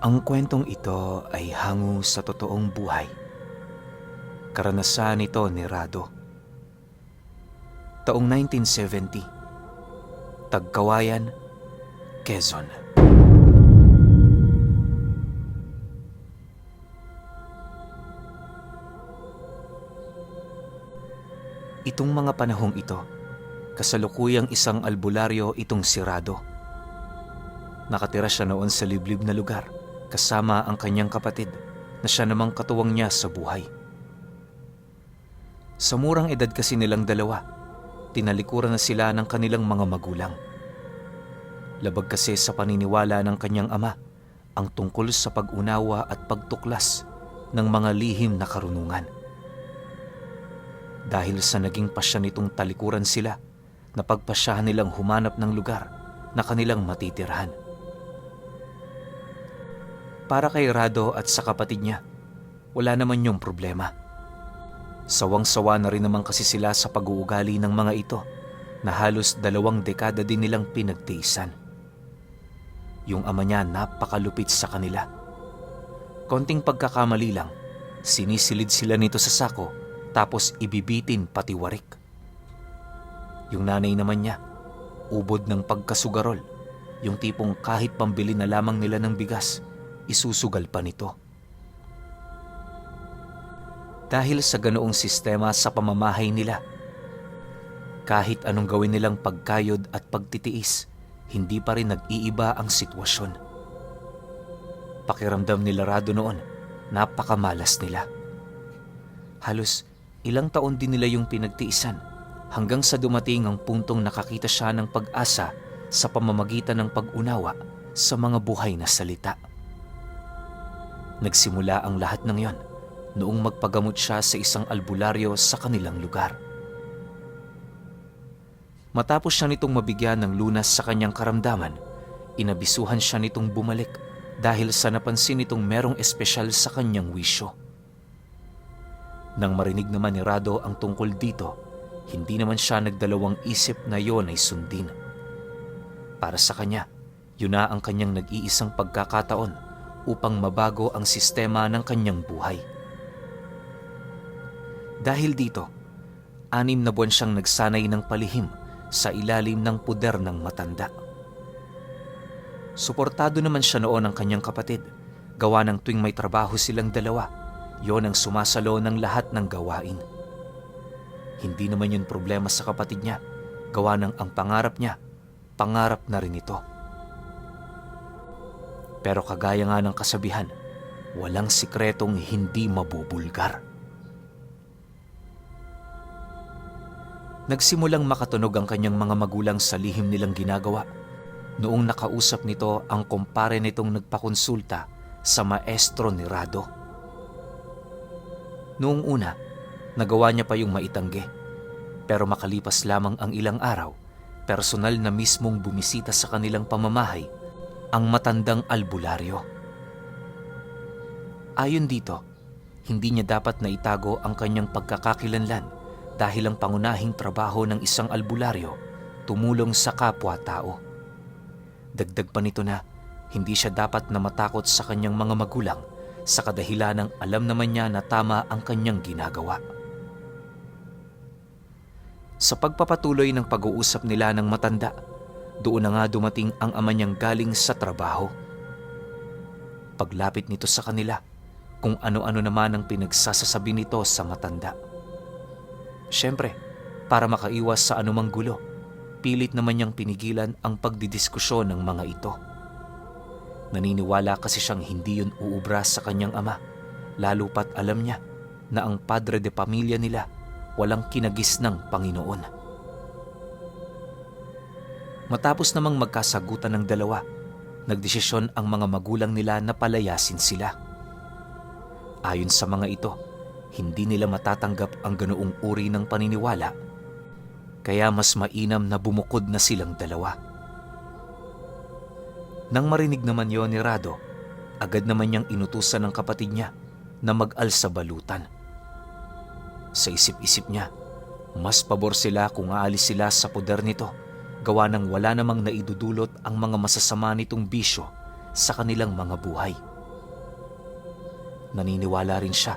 Ang kwentong ito ay hango sa totoong buhay. Karanasan nito ni Rado. Taong 1970, Tagkawayan, Quezon. Itong mga panahong ito, kasalukuyang isang albularyo itong si Rado. Nakatira siya noon sa liblib na lugar kasama ang kanyang kapatid na siya namang katuwang niya sa buhay. Sa murang edad kasi nilang dalawa, tinalikuran na sila ng kanilang mga magulang. Labag kasi sa paniniwala ng kanyang ama ang tungkol sa pag-unawa at pagtuklas ng mga lihim na karunungan. Dahil sa naging pasya nitong talikuran sila, napagpasyahan nilang humanap ng lugar na kanilang matitirhan. Para kay Rado at sa kapatid niya, wala naman yung problema. Sawang-sawa na rin naman kasi sila sa pag-uugali ng mga ito na halos 2 dekada din nilang pinagtiisan. Yung ama niya napakalupit sa kanila. Konting pagkakamali lang, sinisilid sila nito sa sako tapos ibibitin pati warik. Yung nanay naman niya, ubod ng pagkasugarol, yung tipong kahit pambili na lamang nila ng bigas, isusugal pa nito. Dahil sa ganoong sistema sa pamamahay nila, kahit anong gawin nilang pagkayod at pagtitiis, hindi pa rin nag-iiba ang sitwasyon. Pakiramdam nila Rado noon, napakamalas nila. Halos ilang taon din nila yung pinagtiisan hanggang sa dumating ang puntong nakakita siya ng pag-asa sa pamamagitan ng pag-unawa sa mga buhay na salita. Nagsimula ang lahat ng yon noong magpagamot siya sa isang albularyo sa kanilang lugar. Matapos siya nitong mabigyan ng lunas sa kanyang karamdaman, inabisuhan siya nitong bumalik dahil sa napansin nitong merong espesyal sa kanyang wisyo. Nang marinig naman ni Rado ang tungkol dito, hindi naman siya nagdalawang isip na yon ay sundin. Para sa kanya, yun na ang kanyang nag-iisang pagkakataon upang mabago ang sistema ng kanyang buhay. Dahil dito, 6 na buwan siyang nagsanay ng palihim sa ilalim ng puder ng matanda. Suportado naman siya noon ng kanyang kapatid, gawa ng tuwing may trabaho silang dalawa, yon ang sumasalo ng lahat ng gawain. Hindi naman yun problema sa kapatid niya, gawa ng ang pangarap niya, pangarap na rin ito. Pero kagaya nga ng kasabihan, walang sikretong hindi mabubulgar. Nagsimulang makatunog ang kanyang mga magulang sa lihim nilang ginagawa noong nakausap nito ang kumpare nitong nagpakonsulta sa maestro ni Rado. Noong una, nagawa niya pa yung maitanggi, pero makalipas lamang ang ilang araw, personal na mismong bumisita sa kanilang pamamahay ang matandang albularyo. Ayon dito, hindi niya dapat na itago ang kanyang pagkakakilanlan dahil ang pangunahing trabaho ng isang albularyo, tumulong sa kapwa-tao. Dagdag pa nito na hindi siya dapat na matakot sa kanyang mga magulang sa kadahilanang alam naman niya na tama ang kanyang ginagawa. Sa pagpapatuloy ng pag-uusap nila ng matanda, doon na nga dumating ang ama niyang galing sa trabaho. Paglapit nito sa kanila, kung ano-ano naman ang pinagsasasabi nito sa matanda. Siyempre, para makaiwas sa anumang gulo, pilit naman niyang pinigilan ang pagdidiskusyon ng mga ito. Naniniwala kasi siyang hindi yun uubra sa kanyang ama, lalo pat alam niya na ang padre de pamilya nila walang kinagis ng Panginoon. Matapos namang magkasagutan ng dalawa, nagdesisyon ang mga magulang nila na palayasin sila. Ayon sa mga ito, hindi nila matatanggap ang ganoong uri ng paniniwala, kaya mas mainam na bumukod na silang dalawa. Nang marinig naman yon ni Rado, agad naman niyang inutusan ng kapatid niya na mag-alsa balutan. Sa isip-isip niya, mas pabor sila kung aalis sila sa poder nito, gawa ng wala namang naidudulot ang mga masasama nitong bisyo sa kanilang mga buhay. Naniniwala rin siya,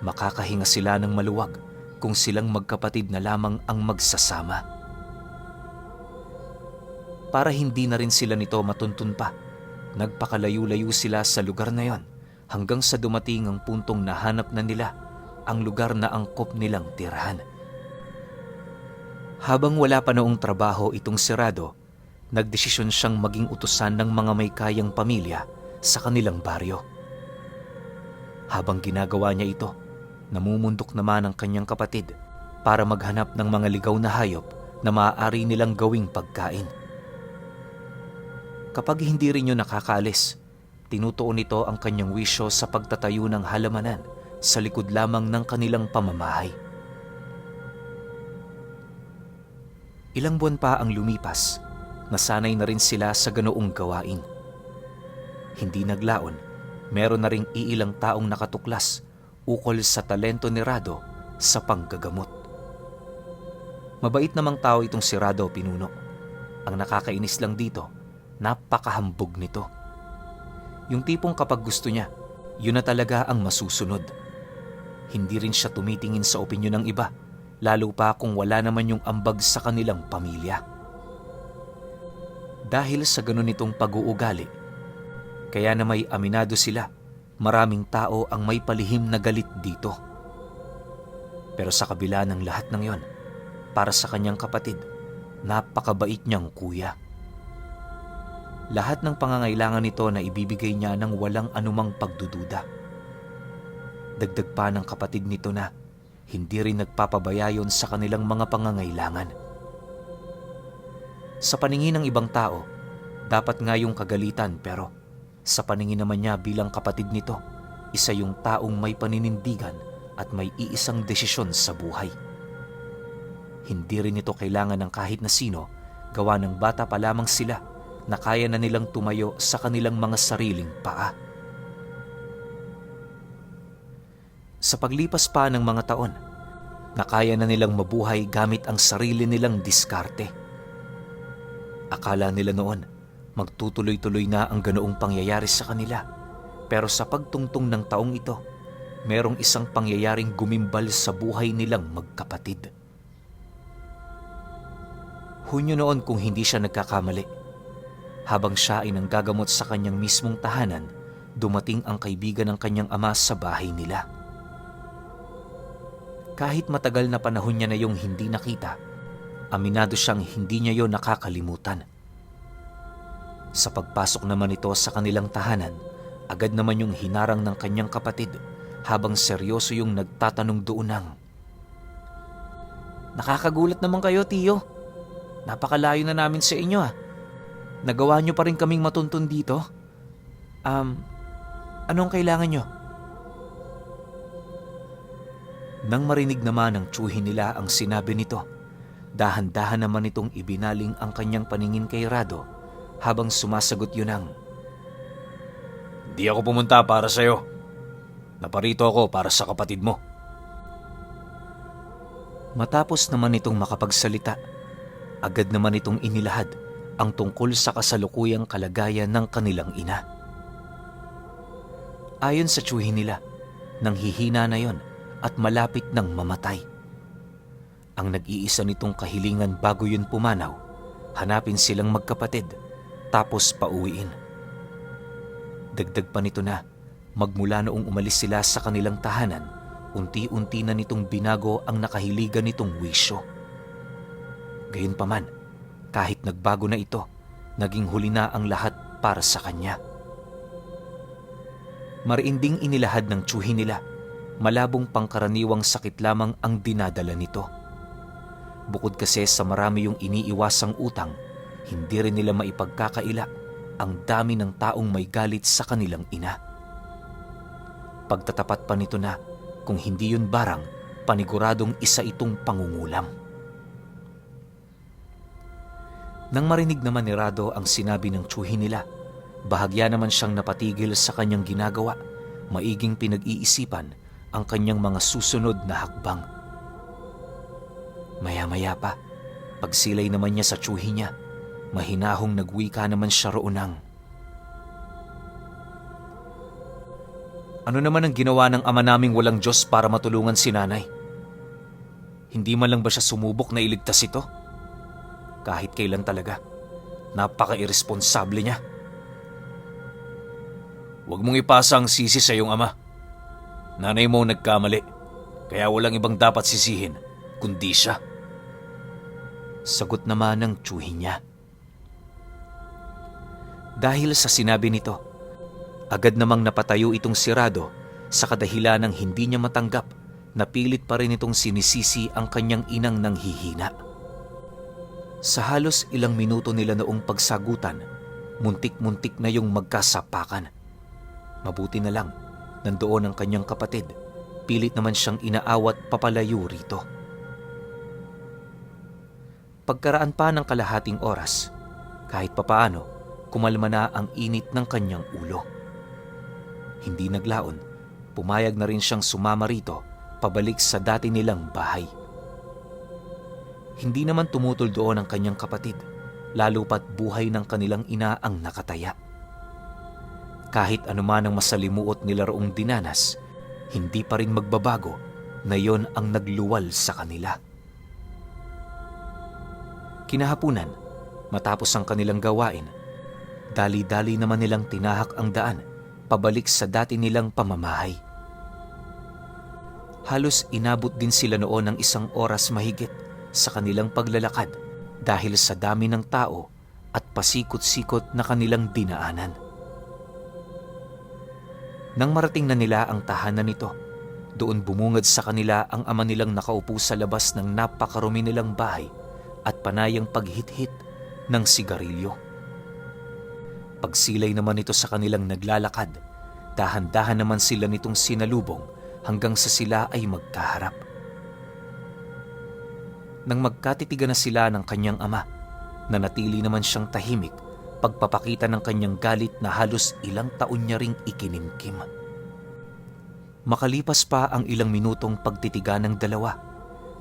makakahinga sila ng maluwag kung silang magkapatid na lamang ang magsasama. Para hindi na rin sila nito matuntun pa, nagpakalayo-layo sila sa lugar na yon hanggang sa dumating ang puntong nahanap na nila ang lugar na angkop nilang tirahan. Habang wala pa noong trabaho itong si Rado, nagdesisyon siyang maging utusan ng mga may kayang pamilya sa kanilang baryo. Habang ginagawa niya ito, namumundok naman ang kanyang kapatid para maghanap ng mga ligaw na hayop na maaari nilang gawing pagkain. Kapag hindi rin yun nakakaalis, tinutuon nito ang kanyang wisyo sa pagtatayo ng halamanan sa likod lamang ng kanilang pamamahay. Ilang buwan pa ang lumipas, nasanay na rin sila sa ganoong gawain. Hindi naglaon, meron na ring iilang taong nakatuklas ukol sa talento ni Rado sa panggagamot. Mabait namang tao itong si Rado Pinuno. Ang nakakainis lang dito, napakahambog nito. Yung tipong kapag gusto niya, yun na talaga ang masusunod. Hindi rin siya tumitingin sa opinyon ng iba, lalo pa kung wala naman yung ambag sa kanilang pamilya. Dahil sa ganun nitong pag-uugali, kaya na may aminado sila, maraming tao ang may palihim na galit dito. Pero sa kabila ng lahat ng yon, para sa kanyang kapatid, napakabait niyang kuya. Lahat ng pangangailangan nito na ibibigay niya ng walang anumang pagdududa. Dagdag pa ng kapatid nito na hindi rin nagpapabaya yon sa kanilang mga pangangailangan. Sa paningin ng ibang tao, dapat nga yung kagalitan, pero sa paningin naman niya bilang kapatid nito, isa yung taong may paninindigan at may iisang desisyon sa buhay. Hindi rin ito kailangan ng kahit na sino, gawa ng bata pa lamang sila na kaya na nilang tumayo sa kanilang mga sariling paa. Sa paglipas pa ng mga taon, nakaya na nilang mabuhay gamit ang sarili nilang diskarte. Akala nila noon, magtutuloy-tuloy na ang ganoong pangyayari sa kanila. Pero sa pagtungtong ng taong ito, merong isang pangyayaring gumimbal sa buhay nilang magkapatid. Hunyo noon kung hindi siya nagkakamali. Habang siya ay nanggagamot sa kanyang mismong tahanan, dumating ang kaibigan ng kanyang ama sa bahay nila. Kahit matagal na panahon niya na yung hindi nakita, aminado siyang hindi niya yon nakakalimutan. Sa pagpasok naman ito sa kanilang tahanan, agad naman yung hinarang ng kanyang kapatid habang seryoso yung nagtatanong doon ng, "Nakakagulat naman kayo, tiyo. Napakalayo na namin sa inyo ah. Nagawa niyo pa rin kaming matuntun dito? Anong kailangan niyo?" Nang marinig naman ng tiyuhin nila ang sinabi nito, dahan-dahan naman itong ibinaling ang kanyang paningin kay Rado habang sumasagot yun ng, "Di ako pumunta para sa'yo. Naparito ako para sa kapatid mo." Matapos naman itong makapagsalita, agad naman itong inilahad ang tungkol sa kasalukuyang kalagayan ng kanilang ina. Ayon sa tiyuhin nila, nanghihina na yon at malapit ng mamatay. Ang nag-iisa nitong kahilingan bago yun pumanaw, hanapin silang magkapatid tapos pauwiin. Dagdag pa nito na magmula noong umalis sila sa kanilang tahanan, unti-unti na nitong binago ang nakahiligan nitong wisyo. Gayunpaman, kahit nagbago na ito, naging huli na ang lahat para sa kanya. Mariinding inilahad ng tiyuhin nila, malabong pangkaraniwang sakit lamang ang dinadala nito. Bukod kasi sa marami yung iniiwasang utang, hindi rin nila maipagkakaila ang dami ng taong may galit sa kanilang ina. Pagtatapat pa nito na kung hindi yun barang, paniguradong isa itong pangungulam. Nang marinig naman ni Rado ang sinabi ng tiyuhin nila, bahagya naman siyang napatigil sa kanyang ginagawa, maiging pinag-iisipan ang kanyang mga susunod na hakbang. Maya-maya pa, pagsilay naman niya sa tiyuhin niya, mahinahong nagwika naman siya roon ng, Ano naman ang ginawa ng ama naming walang Diyos para matulungan si nanay? Hindi man lang ba siya sumubok na iligtas ito? Kahit kailan talaga. Napaka-irresponsable niya. Huwag mong ipasa ang sisi sa iyong ama. Nanay mo nagkamali, kaya walang ibang dapat sisihin, kundi siya. Sagot naman ng tiyuhin niya. Dahil sa sinabi nito, agad namang napatayo itong si Rado sa kadahilan ng hindi niya matanggap na pilit pa rin itong sinisisi ang kanyang inang nanghihina. Sa halos ilang minuto nila noong pagsagutan, muntik-muntik na yung magkasapakan. Mabuti na lang, nandoon ang kanyang kapatid. Pilit naman siyang inaawat papalayo rito. Pagkaraan pa ng kalahating oras, kahit papaano, kumalma na ang init ng kanyang ulo. Hindi naglaon, pumayag na rin siyang sumama rito, pabalik sa dati nilang bahay. Hindi naman tumutol doon ang kanyang kapatid, lalo pat buhay ng kanilang ina ang nakataya. Kahit anuman ang masalimuot nila roong dinanas, hindi pa rin magbabago na yon ang nagluwal sa kanila. Kinahapunan, matapos ang kanilang gawain, dali-dali naman nilang tinahak ang daan pabalik sa dati nilang pamamahay. Halos inabot din sila noon ng 1 oras mahigit sa kanilang paglalakad dahil sa dami ng tao at pasikot-sikot na kanilang dinaanan. Nang marating na nila ang tahanan nito, doon bumungad sa kanila ang ama nilang nakaupo sa labas ng napakarumi nilang bahay at panayang paghit-hit ng sigarilyo. Pagsilay naman ito sa kanilang naglalakad, dahan-dahan naman sila nitong sinalubong hanggang sa sila ay magkaharap. Nang magkatitigan na sila ng kanyang ama, nanatili naman siyang tahimik, pagpapakita ng kanyang galit na halos ilang taon niya ring ikinimkim. Makalipas pa ang ilang minutong pagtitigan ng dalawa,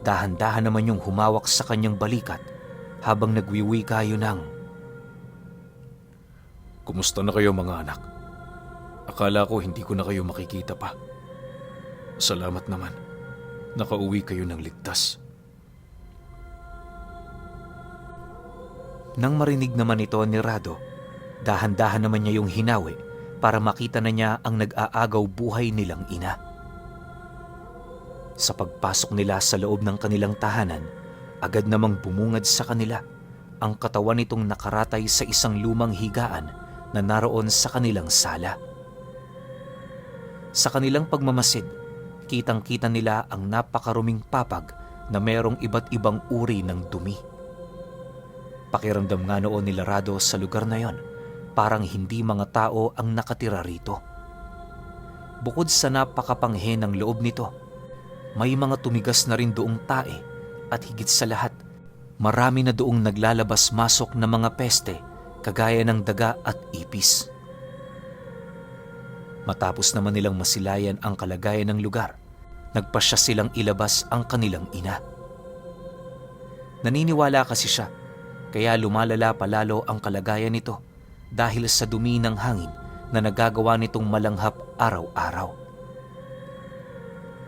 dahan-dahan naman yung humawak sa kanyang balikat habang nagwiwi kayo ng, "Kumusta na kayo mga anak? Akala ko hindi ko na kayo makikita pa. Salamat naman, nakauwi kayo ng ligtas." Nang marinig naman ito ni Rado, dahan-dahan naman niya yung hinawi para makita na niya ang nag-aagaw buhay nilang ina. Sa pagpasok nila sa loob ng kanilang tahanan, agad namang bumungad sa kanila ang katawan nitong nakaratay sa isang lumang higaan na naroon sa kanilang sala. Sa kanilang pagmamasid, kitang-kita nila ang napakaruming papag na merong iba't ibang uri ng dumi. Pakiramdam nga noon ni Rado sa lugar na yon, parang hindi mga tao ang nakatira rito. Bukod sa napakapanghe ng loob nito, may mga tumigas na rin doong tae at higit sa lahat, marami na doong naglalabas-masok na mga peste kagaya ng daga at ipis. Matapos naman nilang masilayan ang kalagayan ng lugar, nagpasya silang ilabas ang kanilang ina. Naniniwala kasi siya, kaya lumalala palalo ang kalagayan nito dahil sa dumi ng hangin na nagagawa nitong malanghap araw-araw.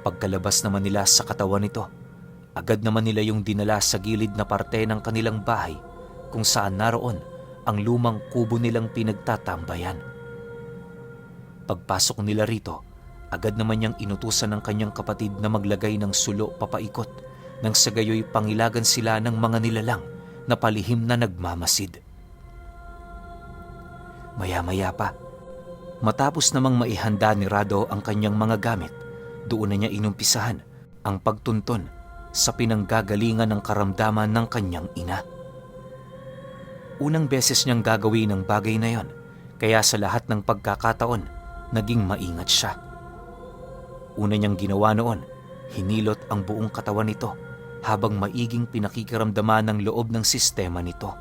Pagkalabas naman nila sa katawan nito, agad naman nila yung dinala sa gilid na parte ng kanilang bahay kung saan naroon ang lumang kubo nilang pinagtatambayan. Pagpasok nila rito, agad naman niyang inutusan ng kanyang kapatid na maglagay ng sulo papaikot nang sa gayoy pangilagan sila ng mga nilalang na palihim na nagmamasid. Maya-maya pa, matapos namang maihanda ni Rado ang kanyang mga gamit, doon na niya inumpisahan ang pagtunton sa pinanggagalingan ng karamdaman ng kanyang ina. Unang beses niyang gagawin ang bagay na yon, kaya sa lahat ng pagkakataon, naging maingat siya. Una niyang ginawa noon, hinilot ang buong katawan nito habang maiging pinakikiramdaman ng loob ng sistema nito.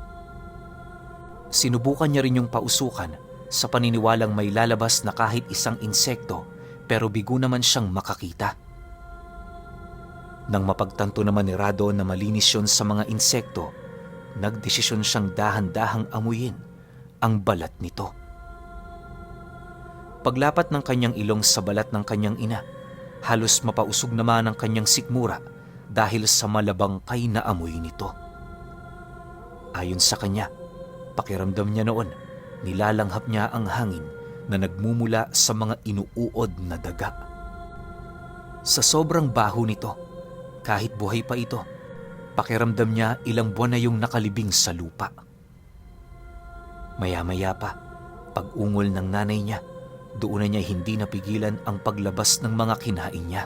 Sinubukan niya rin yung pausukan sa paniniwalang may lalabas na kahit isang insekto pero bigo naman siyang makakita. Nang mapagtanto naman ni Rado na malinis yun sa mga insekto, nagdesisyon siyang dahan-dahang amuyin ang balat nito. Paglapat ng kanyang ilong sa balat ng kanyang ina, halos mapausog naman ang kanyang sikmura dahil sa malabangkay na amoy nito. Ayon sa kanya, pakiramdam niya noon, nilalanghap niya ang hangin na nagmumula sa mga inuuod na daga. Sa sobrang baho nito, kahit buhay pa ito, pakiramdam niya ilang buwan na yung nakalibing sa lupa. Maya-maya pa, pag-ungol ng nanay niya, doon na niya hindi napigilan ang paglabas ng mga kinain niya.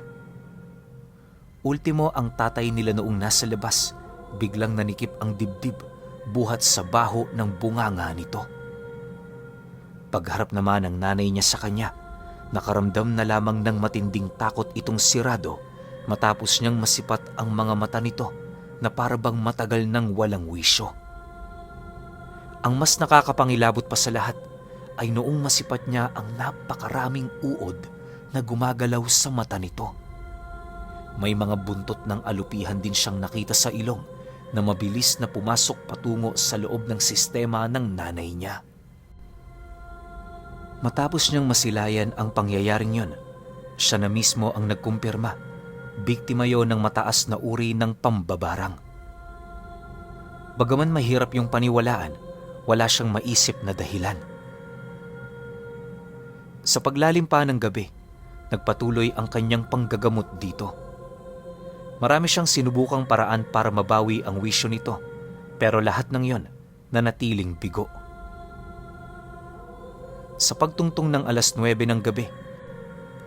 Ultimo ang tatay nila noong nasa labas, biglang nanikip ang dibdib buhat sa baho ng bunganga nito. Pagharap naman ng nanay niya sa kanya, nakaramdam na lamang ng matinding takot itong si Rado matapos niyang masipat ang mga mata nito na parabang matagal nang walang wisyo. Ang mas nakakapangilabot pa sa lahat ay noong masipat niya ang napakaraming uod na gumagalaw sa mata nito. May mga buntot ng alupihan din siyang nakita sa ilong na mabilis na pumasok patungo sa loob ng sistema ng nanay niya. Matapos niyang masilayan ang pangyayaring yon, siya na mismo ang nagkumpirma. Biktima yon ng mataas na uri ng pambabarang. Bagaman mahirap yung paniwalaan, wala siyang maisip na dahilan. Sa paglalim pa ng gabi, nagpatuloy ang kanyang panggagamot dito. Marami siyang sinubukang paraan para mabawi ang wisyo nito, pero lahat ng yon nanatiling bigo. Sa pagtungtong ng 9:00 ng gabi,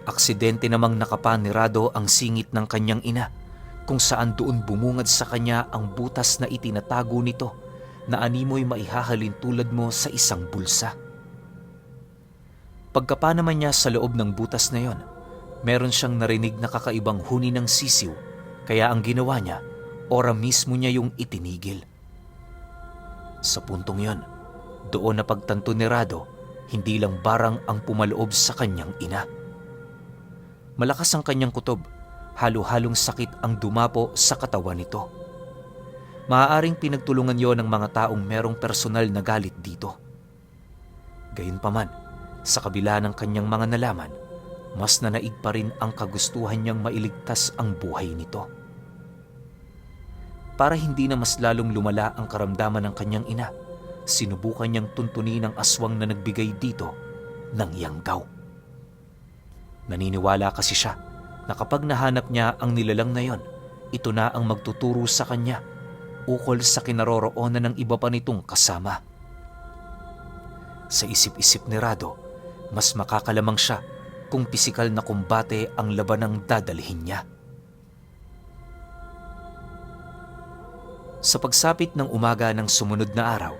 aksidente namang nakapa ni Rado ang singit ng kanyang ina, kung saan doon bumungad sa kanya ang butas na itinatago nito na animoy maihahalin tulad mo sa isang bulsa. Pagkapa naman niya sa loob ng butas na yon, meron siyang narinig na kakaibang huni ng sisiw, kaya ang ginawa niya, ora mismo niya yung itinigil. Sa puntong yon, doon na pagtanto ni Rado, hindi lang barang ang pumaloob sa kanyang ina. Malakas ang kanyang kutob, halo-halong sakit ang dumapo sa katawan nito. Maaaring pinagtulungan yon ng mga taong merong personal na galit dito. Gayunpaman, sa kabila ng kanyang mga nalaman, mas nanaig pa rin ang kagustuhan niyang mailigtas ang buhay nito. Para hindi na mas lalong lumala ang karamdaman ng kanyang ina, sinubukan niyang tuntunin ang aswang na nagbigay dito ng yanggaw. Naniniwala kasi siya na kapag nahanap niya ang nilalang na yon, ito na ang magtuturo sa kanya ukol sa kinaroroonan ng iba pa nitong kasama. Sa isip-isip ni Rado, mas makakalamang siya kung pisikal na kumbate ang labanang dadalhin niya. Sa pagsapit ng umaga ng sumunod na araw,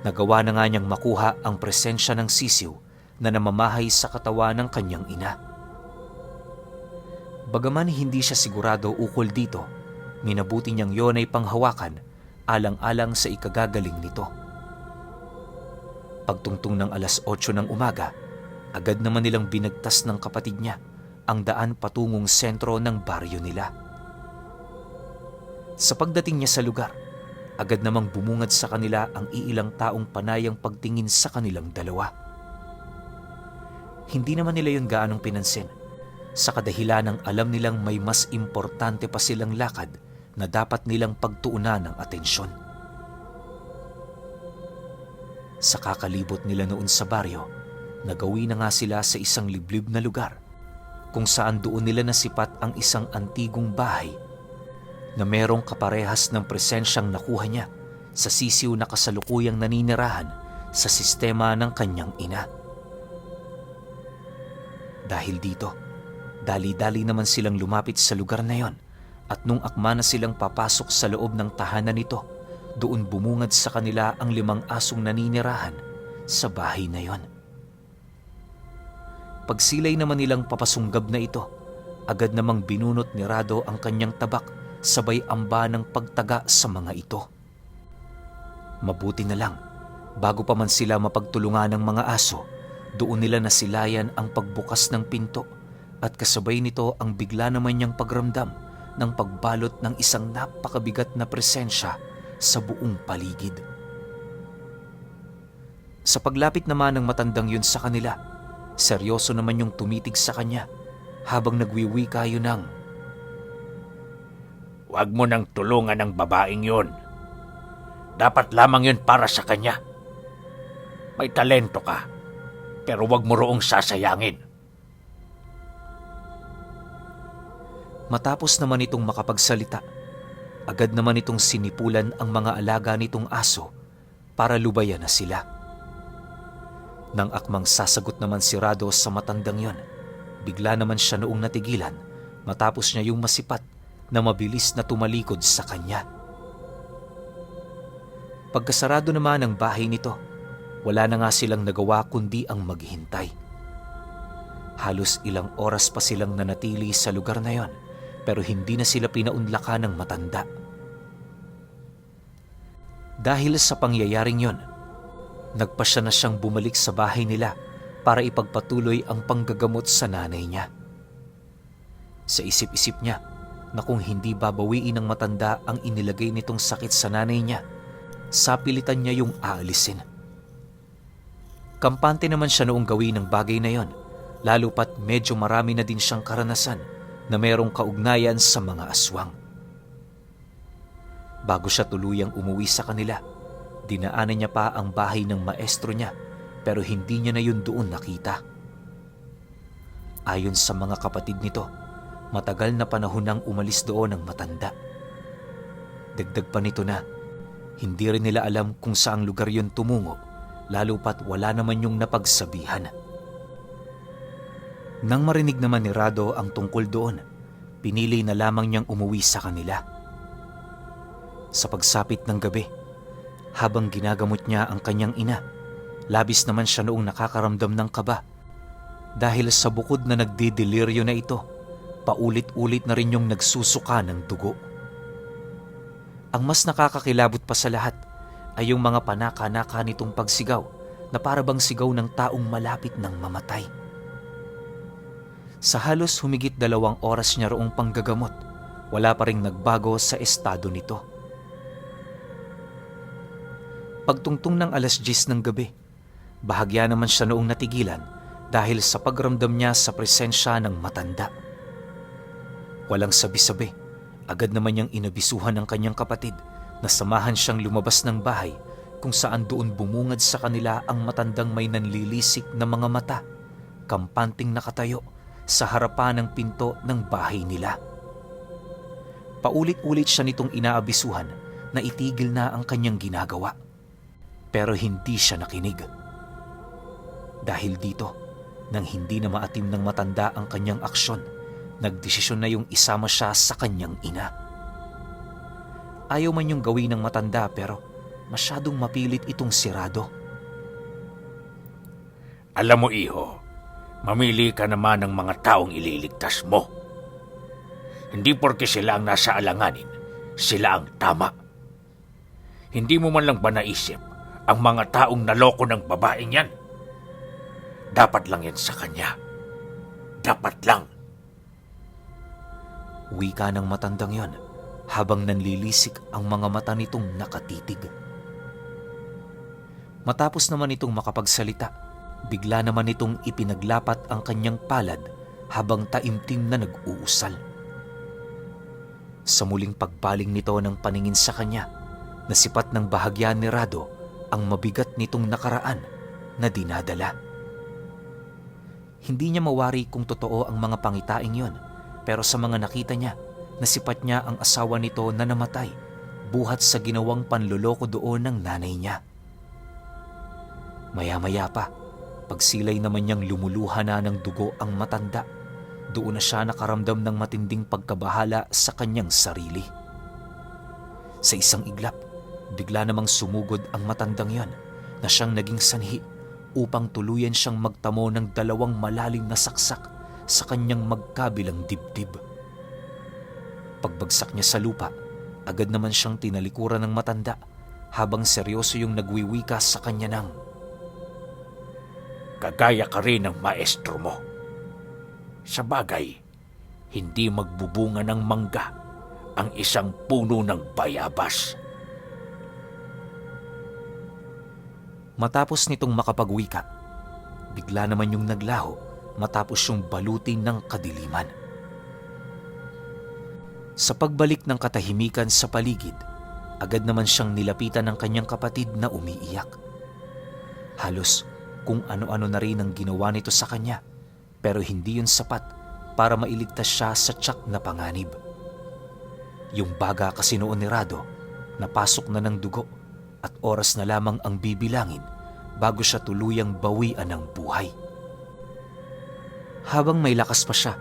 nagawa na nga niyang makuha ang presensya ng sisiw na namamahay sa katawan ng kanyang ina. Bagaman hindi siya sigurado ukol dito, minabuti niyang yon ay panghawakan alang-alang sa ikagagaling nito. Pagtungtong ng 8:00 ng umaga, agad naman nilang binagtas ng kapatid niya ang daan patungong sentro ng baryo nila. Sa pagdating niya sa lugar, agad namang bumungad sa kanila ang iilang taong panayang pagtingin sa kanilang dalawa. Hindi naman nila yun gaanong pinansin, sa kadahilan ng alam nilang may mas importante pa silang lakad na dapat nilang pagtuunan ng atensyon. Sa kakalibot nila noon sa baryo, nagawi na nga sila sa isang liblib na lugar kung saan doon nila nasipat ang isang antigong bahay na merong kaparehas ng presensyang nakuha niya sa sisiw na kasalukuyang naninirahan sa sistema ng kanyang ina. Dahil dito, dali-dali naman silang lumapit sa lugar na yon at nung akma na silang papasok sa loob ng tahanan nito, doon bumungad sa kanila ang 5 asong naninirahan sa bahay na yon. Pagsilay naman nilang papasunggab na ito, agad namang binunot ni Rado ang kanyang tabak sabay amba ng pagtaga sa mga ito. Mabuti na lang, bago pa man sila mapagtulungan ng mga aso, doon nila nasilayan ang pagbukas ng pinto at kasabay nito ang bigla naman niyang pagramdam ng pagbalot ng isang napakabigat na presensya sa buong paligid. Sa paglapit naman ng matandang yun sa kanila, seryoso naman yung tumitig sa kanya habang nagwiwika yun ng, "Huwag mo nang tulungan ang babaeng yun. Dapat lamang yun para sa kanya. May talento ka, pero huwag mo roong sasayangin." Matapos naman itong makapagsalita, agad naman itong sinipulan ang mga alaga nitong aso para lubayan na sila. Nang akmang sasagot naman si Rado sa matandang yon, bigla naman siya noong natigilan matapos niya yung masipat na mabilis na tumalikod sa kanya. Pagkasarado naman ng bahay nito, wala na nga silang nagawa kundi ang maghintay. Halos ilang oras pa silang nanatili sa lugar na yon, pero hindi na sila pinaunlakan ng matanda. Dahil sa pangyayaring yon, nagpasya na siyang bumalik sa bahay nila para ipagpatuloy ang panggagamot sa nanay niya. Sa isip-isip niya na kung hindi babawiin ng matanda ang inilagay nitong sakit sa nanay niya, sapilitan niya yung aalisin. Kampante naman siya noong gawin ng bagay na yon, lalo pat medyo marami na din siyang karanasan na mayroong kaugnayan sa mga aswang. Bago siya tuluyang umuwi sa kanila, dinaanan niya pa ang bahay ng maestro niya pero hindi niya na yun doon nakita. Ayon sa mga kapatid nito, matagal na panahon nang umalis doon ang matanda. Dagdag pa nito na hindi rin nila alam kung saang lugar yun tumungo, lalo pat wala naman yung napagsabihan. Nang marinig naman ni Rado ang tungkol doon, pinili na lamang niyang umuwi sa kanila. Sa pagsapit ng gabi, habang ginagamot niya ang kanyang ina, labis naman siya noong nakakaramdam ng kaba. Dahil sa bukod na nagdideliryo na ito, paulit-ulit na rin yung nagsusuka ng dugo. Ang mas nakakakilabot pa sa lahat ay yung mga panaka-naka nitong pagsigaw na parabang sigaw ng taong malapit ng mamatay. Sa halos humigit 2 oras niya roong panggagamot, wala pa ring nagbago sa estado nito. Pagtungtong ng 10:00 ng gabi, bahagya naman siya noong natigilan dahil sa pagramdam niya sa presensya ng matanda. Walang sabi-sabi, agad naman niyang inabisuhan ng kanyang kapatid na samahan siyang lumabas ng bahay kung saan doon bumungad sa kanila ang matandang may nanlilisik na mga mata, kampanting nakatayo sa harapan ng pinto ng bahay nila. Paulit-ulit siya nitong inaabisuhan na itigil na ang kanyang ginagawa. Pero hindi siya nakinig. Dahil dito, nang hindi na maatim ng matanda ang kanyang aksyon, nagdesisyon na yung isama siya sa kanyang ina. Ayaw man yung gawin ng matanda pero masyadong mapilit itong si Rado. "Alam mo, iho, mamili ka naman ng mga taong ililigtas mo. Hindi porke sila ang nasa alanganin, sila ang tama. Hindi mo man lang ba naisip ang mga taong naloko ng babaeng yan? Dapat lang yan sa kanya. Dapat lang." Wika ng matandang yon habang nanlilisik ang mga mata nitong nakatitig. Matapos naman itong makapagsalita, bigla naman itong ipinaglapat ang kanyang palad habang taimtim na nag-uusal. Sa muling pagbaling nito ng paningin sa kanya, nasipat ng bahagya ni Rado ang mabigat nitong nakaraan na dinadala. Hindi niya mawari kung totoo ang mga pangitaing yon, pero sa mga nakita niya, nasipat niya ang asawa nito na namatay buhat sa ginawang panloloko doon ng nanay niya. Maya-maya pa, pagsilay naman niyang lumuluha na ng dugo ang matanda, doon na siya nakaramdam ng matinding pagkabahala sa kanyang sarili. Sa isang iglap, bigla namang sumugod ang matandang yon na siyang naging sanhi upang tuluyan siyang magtamo ng 2 malalim na saksak sa kanyang magkabilang dibdib. Pagbagsak niya sa lupa, agad naman siyang tinalikuran ng matanda habang seryoso yung nagwiwika sa kanya ng, "Kagaya ka rin ng maestro mo. Sa bagay, hindi magbubunga ng mangga ang isang puno ng bayabas." Matapos nitong makapagwika, bigla naman yung naglaho matapos yung balutin ng kadiliman. Sa pagbalik ng katahimikan sa paligid, agad naman siyang nilapitan ng kanyang kapatid na umiiyak. Halos kung ano-ano na rin ang ginawa nito sa kanya, pero hindi yun sapat para mailigtas siya sa tiyak na panganib. Yung baga kasi noon ni Rado, napasok na ng dugo at oras na lamang ang bibilangin bago siya tuluyang bawian ng buhay. Habang may lakas pa siya,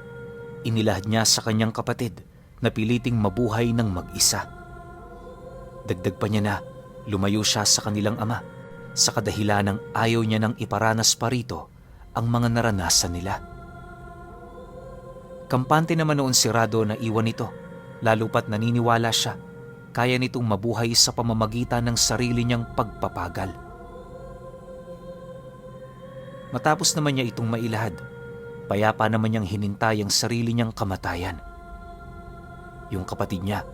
inilahad niya sa kanyang kapatid na piliting mabuhay ng mag-isa. Dagdag pa niya na lumayo siya sa kanilang ama sa kadahilan ng ayaw niya nang iparanas pa rito ang mga naranasan nila. Kampante naman noon si Rado na iwan ito, lalo pat naniniwala siya kaya nitong mabuhay sa pamamagitan ng sarili niyang pagpapagal. Matapos naman niya itong mailahad, payapa naman niyang hinintay ang sarili niyang kamatayan. Yung kapatid niya,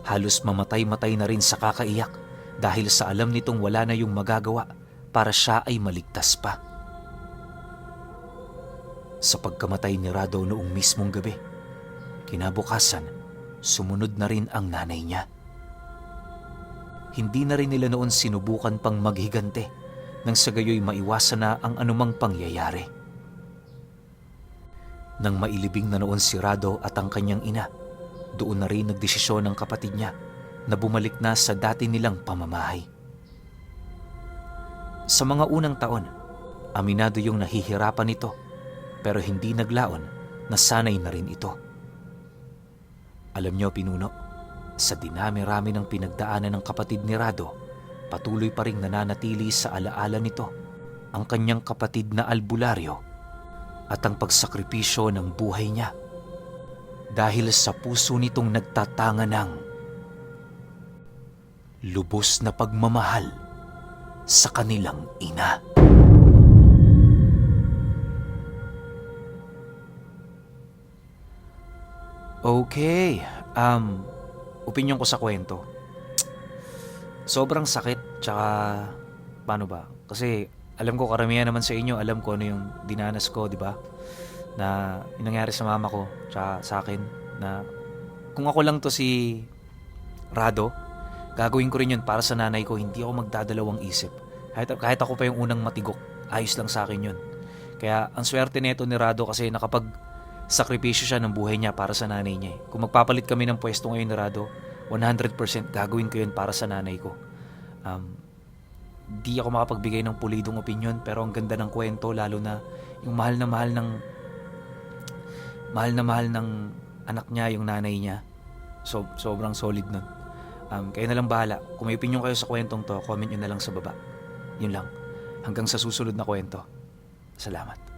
halos mamatay-matay na rin sa kakaiyak dahil sa alam nitong wala na yung magagawa para siya ay maligtas pa. Sa pagkamatay ni Rado noong mismong gabi, kinabukasan, sumunod na rin ang nanay niya. Hindi na rin nila noon sinubukan pang maghigante nang sa gayoy maiwasan na ang anumang pangyayari. Nang mailibing na noon si Rado at ang kanyang ina, doon na rin nagdesisyon ng kapatid niya na bumalik na sa dati nilang pamamahay. Sa mga unang taon, aminado yung nahihirapan nito, pero hindi naglaon na sanay na rin ito. Alam niyo, Pinuno, sa dinami-rami ng pinagdaanan ng kapatid ni Rado, patuloy pa ring nananatili sa alaala nito ang kanyang kapatid na albularyo at ang pagsakripisyo ng buhay niya dahil sa puso nitong nagtatanga ng lubos na pagmamahal sa kanilang ina. Okay, opinyon ko sa kwento. Sobrang sakit, tsaka paano ba? Kasi alam ko karamihan naman sa inyo, alam ko ano yung dinanas ko, di ba? Na yung nangyari sa mama ko, tsaka sa akin, na kung ako lang to si Rado, gagawin ko rin yun para sa nanay ko, hindi ako magdadalawang isip. Kahit ako pa yung unang matigok, ayos lang sa akin yun. Kaya ang swerte nito ni Rado kasi sakripisyo siya ng buhay niya para sa nanay niya. Kung magpapalit kami ng pwesto ngayon ni Rado, 100% gagawin ko yun para sa nanay ko. Di ako makapagbigay ng pulidong opinion, pero ang ganda ng kwento, lalo na yung mahal na mahal ng anak niya, yung nanay niya. So, sobrang solid nun. Kayo na lang bahala. Kung may opinion kayo sa kwentong to, comment nyo na lang sa baba. Yun lang. Hanggang sa susunod na kwento. Salamat.